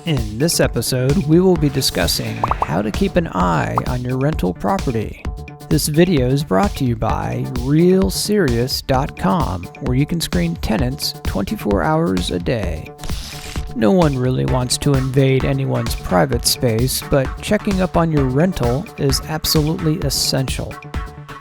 In this episode, we will be discussing how to keep an eye on your rental property. This video is brought to you by RealSerious.com, where you can screen tenants 24 hours a day. No one really wants to invade anyone's private space, but checking up on your rental is absolutely essential.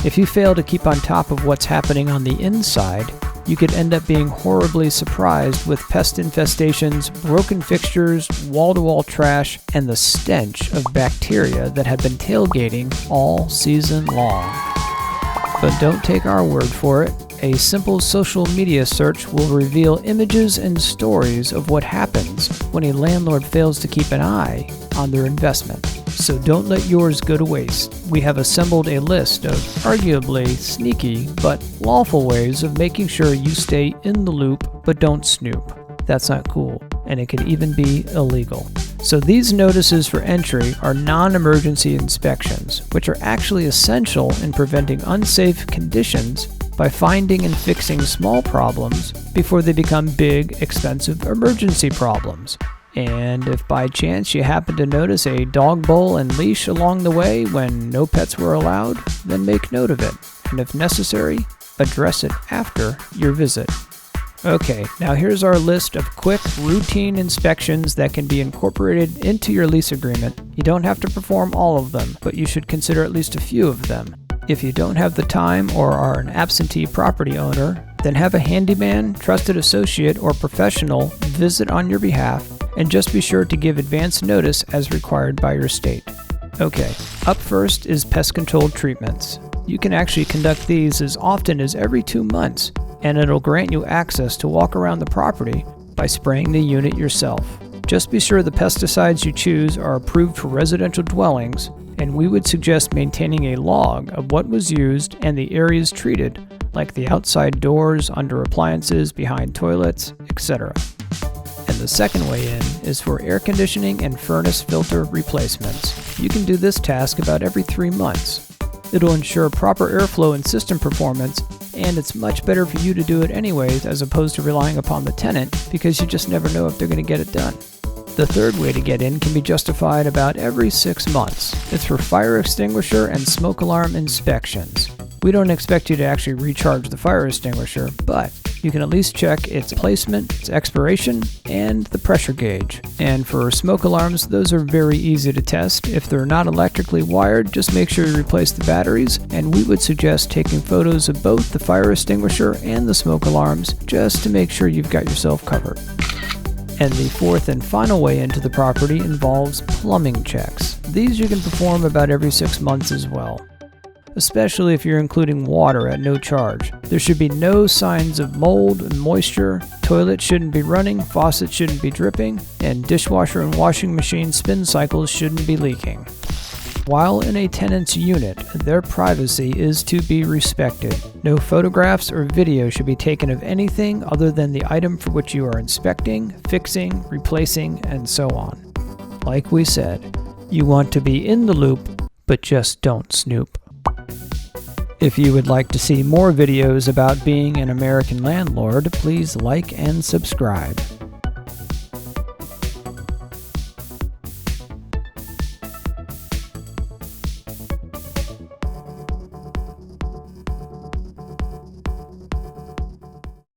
If you fail to keep on top of what's happening on the inside, you could end up being horribly surprised with pest infestations, broken fixtures, wall-to-wall trash, and the stench of bacteria that have been tailgating all season long. But don't take our word for it. A simple social media search will reveal images and stories of what happens when a landlord fails to keep an eye on their investment. So don't let yours go to waste. We have assembled a list of arguably sneaky but lawful ways of making sure you stay in the loop but don't snoop. That's not cool, and it could even be illegal. So these notices for entry are non-emergency inspections, which are actually essential in preventing unsafe conditions by finding and fixing small problems before they become big, expensive emergency problems. And if by chance you happen to notice a dog bowl and leash along the way when no pets were allowed, then make note of it, and if necessary, address it after your visit. Okay, now here's our list of quick, routine inspections that can be incorporated into your lease agreement. You don't have to perform all of them, but you should consider at least a few of them. If you don't have the time or are an absentee property owner, then have a handyman, trusted associate, or professional visit on your behalf, and just be sure to give advance notice as required by your state. Okay, up first is pest control treatments. You can actually conduct these as often as every 2 months, and it'll grant you access to walk around the property by spraying the unit yourself. Just be sure the pesticides you choose are approved for residential dwellings, and we would suggest maintaining a log of what was used and the areas treated, like the outside doors, under appliances, behind toilets, etc. And the second way in is for air conditioning and furnace filter replacements. You can do this task about every 3 months. It'll ensure proper airflow and system performance, and it's much better for you to do it anyways as opposed to relying upon the tenant, because you just never know if they're going to get it done. The third way to get in can be justified about every 6 months. It's for fire extinguisher and smoke alarm inspections. We don't expect you to actually recharge the fire extinguisher, but you can at least check its placement, its expiration, and the pressure gauge. And for smoke alarms, those are very easy to test. If they're not electrically wired, just make sure you replace the batteries, and we would suggest taking photos of both the fire extinguisher and the smoke alarms just to make sure you've got yourself covered. And the fourth and final way into the property involves plumbing checks. These you can perform about every 6 months as well, especially if you're including water at no charge. There should be no signs of mold and moisture, toilets shouldn't be running, faucets shouldn't be dripping, and dishwasher and washing machine spin cycles shouldn't be leaking. While in a tenant's unit, their privacy is to be respected. No photographs or video should be taken of anything other than the item for which you are inspecting, fixing, replacing, and so on. Like we said, you want to be in the loop, but just don't snoop. If you would like to see more videos about being an American landlord, please like and subscribe.